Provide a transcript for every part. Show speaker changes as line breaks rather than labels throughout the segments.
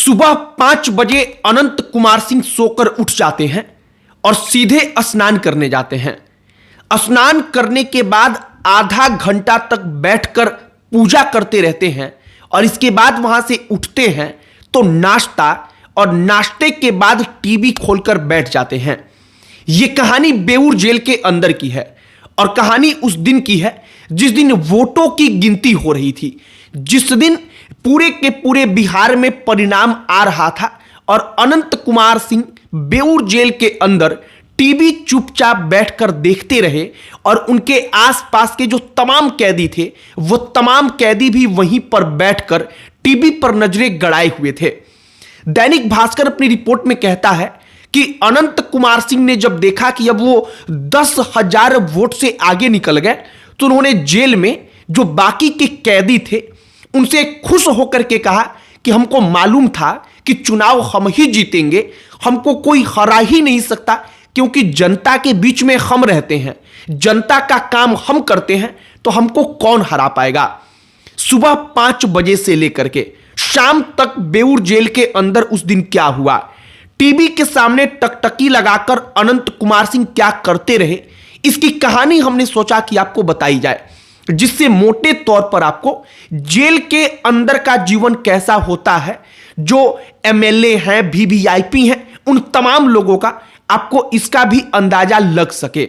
सुबह 5 बजे अनंत कुमार सिंह सोकर उठ जाते हैं और सीधे स्नान करने जाते हैं। स्नान करने के बाद आधा घंटा तक बैठकर पूजा करते रहते हैं और इसके बाद वहां से उठते हैं तो नाश्ता और नाश्ते के बाद टीवी खोलकर बैठ जाते हैं। यह कहानी बेऊर जेल के अंदर की है और कहानी उस दिन की है जिस दिन वोटों की गिनती हो रही थी, जिस दिन पूरे के पूरे बिहार में परिणाम आ रहा था और अनंत कुमार सिंह बेऊर जेल के अंदर टीवी चुपचाप बैठकर देखते रहे और उनके आसपास के जो तमाम कैदी थे वो तमाम कैदी भी वहीं पर बैठकर टीवी पर नजरें गड़ाए हुए थे। दैनिक भास्कर अपनी रिपोर्ट में कहता है कि अनंत कुमार सिंह ने जब देखा कि अब वो 10,000 वोट से आगे निकल गए तो उन्होंने जेल में जो बाकी के कैदी थे उनसे खुश होकर के कहा कि हमको मालूम था कि चुनाव हम ही जीतेंगे, हमको कोई हरा ही नहीं सकता, क्योंकि जनता के बीच में हम रहते हैं, जनता का काम हम करते हैं, तो हमको कौन हरा पाएगा। सुबह 5 बजे से लेकर के शाम तक बेऊर जेल के अंदर उस दिन क्या हुआ, टीवी के सामने टकटकी लगाकर अनंत कुमार सिंह क्या करते रहे, इसकी कहानी हमने सोचा कि आपको बताई जाए, जिससे मोटे तौर पर आपको जेल के अंदर का जीवन कैसा होता है, जो एमएलए हैं, वीवीआईपी हैं, उन तमाम लोगों का आपको इसका भी अंदाजा लग सके।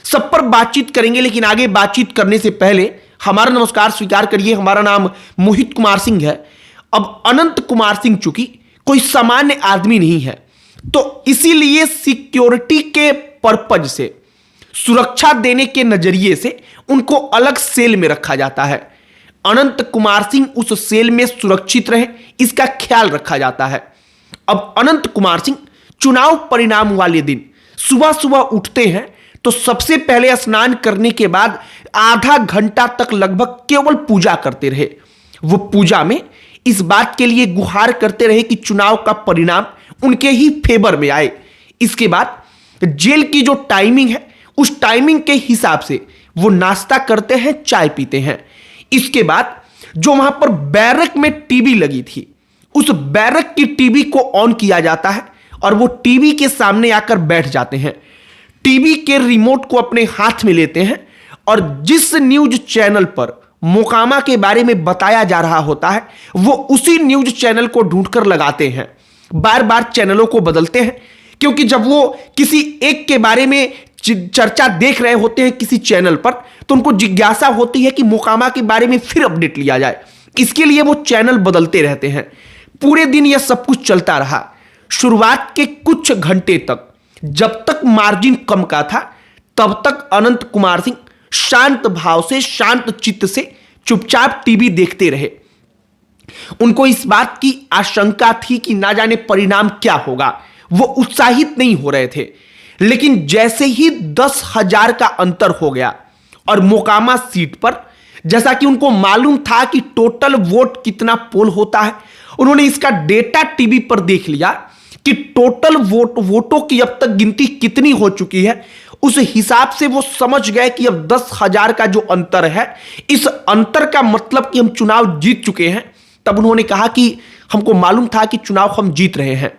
सब पर बातचीत करेंगे, लेकिन आगे बातचीत करने से पहले हमारा नमस्कार स्वीकार करिए। हमारा नाम मोहित कुमार सिंह है। अब अनंत कुमार सिंह चूंकि कोई सामान्य आदमी नहीं है, तो इसीलिए सिक्योरिटी के पर्पज से, सुरक्षा देने के नजरिए से उनको अलग सेल में रखा जाता है। अनंत कुमार सिंह उस सेल में सुरक्षित रहे, इसका ख्याल रखा जाता है। अब अनंत कुमार सिंह चुनाव परिणाम वाले दिन सुबह सुबह उठते हैं तो सबसे पहले स्नान करने के बाद आधा घंटा तक लगभग केवल पूजा करते रहे। वो पूजा में इस बात के लिए गुहार करते रहे कि चुनाव का परिणाम उनके ही फेवर में आए। इसके बाद जेल की जो टाइमिंग है उस टाइमिंग के हिसाब से वो नाश्ता करते हैं, चाय पीते हैं। इसके बाद जो वहां पर बैरक में टीवी लगी थी उस बैरक की टीवी को ऑन किया जाता है और वो टीवी के सामने आकर बैठ जाते हैं। टीवी के रिमोट को अपने हाथ में लेते हैं और जिस न्यूज चैनल पर मोकामा के बारे में बताया जा रहा होता है वो उसी न्यूज चैनल को ढूंढकर लगाते हैं। बार बार चैनलों को बदलते हैं, क्योंकि जब वो किसी एक के बारे में चर्चा देख रहे होते हैं किसी चैनल पर तो उनको जिज्ञासा होती है कि मोकामा के बारे में फिर अपडेट लिया जाए। इसके लिए वो चैनल बदलते रहते हैं। पूरे दिन यह सब कुछ चलता रहा। शुरुआत के कुछ घंटे तक, जब तक मार्जिन कम का था, तब तक अनंत कुमार सिंह शांत भाव से, शांत चित्त से चुपचाप टीवी देखते रहे। उनको इस बात की आशंका थी कि ना जाने परिणाम क्या होगा, वो उत्साहित नहीं हो रहे थे। लेकिन जैसे ही 10,000 का अंतर हो गया और मोकामा सीट पर, जैसा कि उनको मालूम था कि टोटल वोट कितना पोल होता है, उन्होंने इसका डेटा टीवी पर देख लिया कि टोटल वोटों की अब तक गिनती कितनी हो चुकी है। उस हिसाब से वो समझ गए कि अब 10,000 का जो अंतर है, इस अंतर का मतलब कि हम चुनाव जीत चुके हैं। तब उन्होंने कहा कि हमको मालूम था कि चुनाव हम जीत रहे हैं।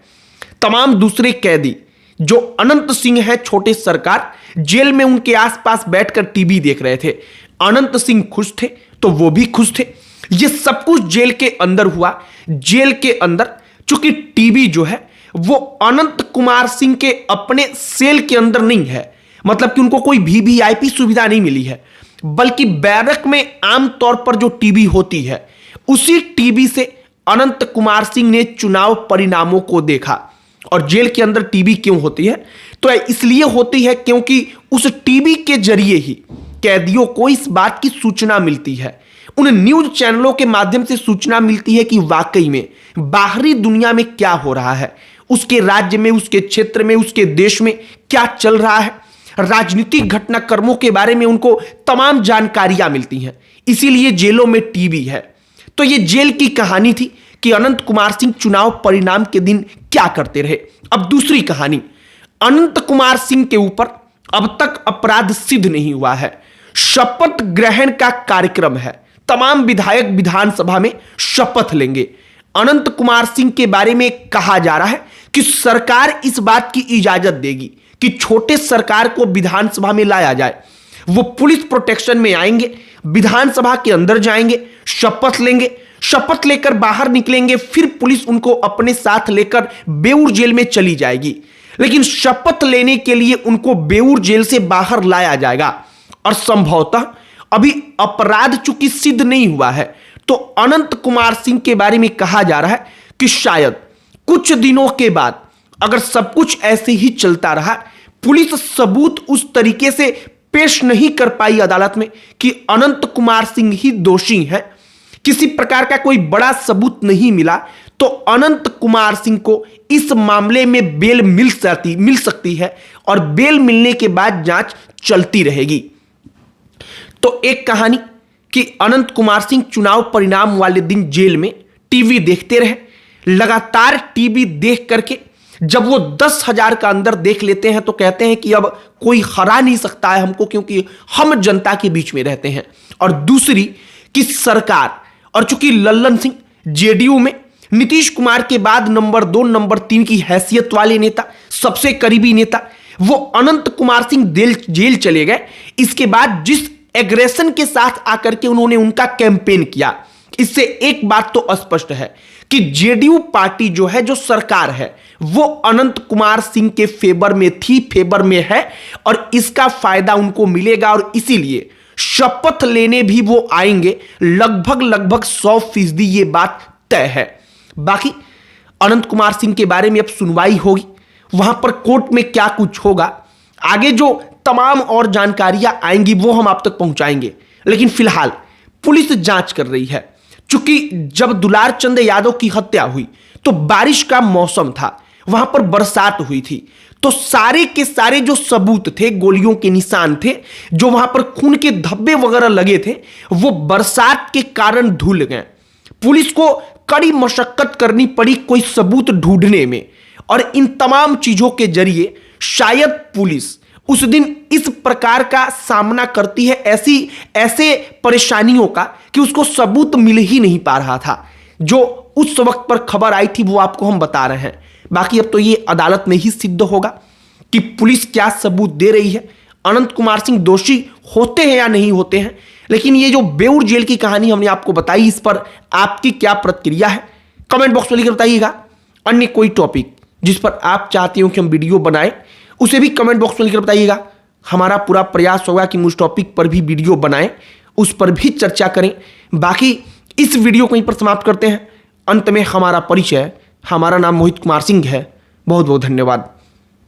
तमाम दूसरे कैदी जो अनंत सिंह है, छोटे सरकार, जेल में उनके आसपास बैठकर टीवी देख रहे थे। अनंत सिंह खुश थे तो वो भी खुश थे। ये सब कुछ जेल के अंदर हुआ। जेल के अंदर चूंकि टीवी जो है वो अनंत कुमार सिंह के अपने सेल के अंदर नहीं है, मतलब कि उनको कोई वीवीआईपी सुविधा नहीं मिली है, बल्कि बैरक में आमतौर पर जो टीवी होती है उसी टीवी से अनंत कुमार सिंह ने चुनाव परिणामों को देखा। और जेल के अंदर टीवी क्यों होती है? तो इसलिए होती है क्योंकि उस टीवी के जरिए ही कैदियों को इस बात की सूचना मिलती है, उन न्यूज चैनलों के माध्यम से सूचना मिलती है कि वाकई में बाहरी दुनिया में क्या हो रहा है, उसके राज्य में, उसके क्षेत्र में, उसके देश में क्या चल रहा है। राजनीतिक घटनाक्रमों के बारे में उनको तमाम जानकारियां मिलती हैं। इसीलिए जेलों में टीवी है। तो ये जेल की कहानी थी कि अनंत कुमार सिंह चुनाव परिणाम के दिन क्या करते रहे। अब दूसरी कहानी, अनंत कुमार सिंह के ऊपर अब तक अपराध सिद्ध नहीं हुआ है। शपथ ग्रहण का कार्यक्रम है, तमाम विधायक विधानसभा में शपथ लेंगे। अनंत कुमार सिंह के बारे में कहा जा रहा है कि सरकार इस बात की इजाजत देगी कि छोटे सरकार को विधानसभा में लाया जाए। वो पुलिस प्रोटेक्शन में आएंगे, विधानसभा के अंदर जाएंगे, शपथ लेंगे, शपथ लेकर बाहर निकलेंगे, फिर पुलिस उनको अपने साथ लेकर बेऊर जेल में चली जाएगी। लेकिन शपथ लेने के लिए उनको बेऊर जेल से बाहर लाया जाएगा और संभवतः अभी अपराध चूंकि सिद्ध नहीं हुआ है, तो अनंत कुमार सिंह के बारे में कहा जा रहा है कि शायद कुछ दिनों के बाद अगर सब कुछ ऐसे ही चलता रहा, पुलिस सबूत उस तरीके से पेश नहीं कर पाई अदालत में कि अनंत कुमार सिंह ही दोषी हैं, किसी प्रकार का कोई बड़ा सबूत नहीं मिला, तो अनंत कुमार सिंह को इस मामले में बेल मिल सकती है और बेल मिलने के बाद जांच चलती रहेगी। तो एक कहानी कि अनंत कुमार सिंह चुनाव परिणाम वाले दिन जेल में टीवी देखते रहे। लगातार टीवी देख करके जब वो 10,000 का अंदर देख लेते हैं तो कहते हैं कि अब कोई हरा नहीं सकता है हमको, क्योंकि हम जनता के बीच में रहते हैं। और दूसरी कि सरकार, और चूंकि लल्लन सिंह जेडीयू में नीतीश कुमार के बाद नंबर 2 नंबर 3 की हैसियत वाले नेता, सबसे करीबी नेता, वो अनंत कुमार सिंह जेल चले गए। इसके बाद जिस एग्रेशन के साथ आकर के उन्होंने उनका कैंपेन किया, इससे एक बात तो स्पष्ट है कि जेडीयू पार्टी जो है, जो सरकार है, वो अनंत कुमार सिंह के फेवर में थी, फेवर में है और इसका फायदा उनको मिलेगा और इसीलिए शपथ लेने भी वो आएंगे। लगभग 100% ये बात तय है। बाकी अनंत कुमार सिंह के बारे में अब सुनवाई होगी, वहां पर कोर्ट में क्या कुछ होगा, आगे जो तमाम और जानकारियां आएंगी वो हम आप तक पहुंचाएंगे। लेकिन फिलहाल पुलिस जांच कर रही है। चूंकि जब दुलार चंद यादव की हत्या हुई तो बारिश का मौसम था, वहां पर बरसात हुई थी, तो सारे के सारे जो सबूत थे, गोलियों के निशान थे, जो वहां पर खून के धब्बे वगैरह लगे थे, वो बरसात के कारण धुल गए। पुलिस को कड़ी मशक्कत करनी पड़ी कोई सबूत ढूंढने में, और इन तमाम चीजों के जरिए शायद पुलिस उस दिन इस प्रकार का सामना करती है, ऐसे परेशानियों का, कि उसको सबूत मिल ही नहीं पा रहा था। जो उस वक्त पर खबर आई थी वो आपको हम बता रहे हैं। बाकी अब तो ये अदालत में ही सिद्ध होगा कि पुलिस क्या सबूत दे रही है, अनंत कुमार सिंह दोषी होते हैं या नहीं होते हैं। लेकिन ये जो बेऊर जेल की कहानी हमने आपको बताई, इस पर आपकी क्या प्रतिक्रिया है कमेंट बॉक्स में लिखकर बताइएगा। अन्य कोई टॉपिक जिस पर आप चाहते हो कि हम वीडियो बनाएं, उसे भी कमेंट बॉक्स में लिखकर बताइएगा। हमारा पूरा प्रयास होगा कि उस टॉपिक पर भी वीडियो बनाएं, उस पर भी चर्चा करें। बाकी इस वीडियो को यहीं पर समाप्त करते हैं। अंत में हमारा परिचय, हमारा नाम मोहित कुमार सिंह है। बहुत बहुत धन्यवाद।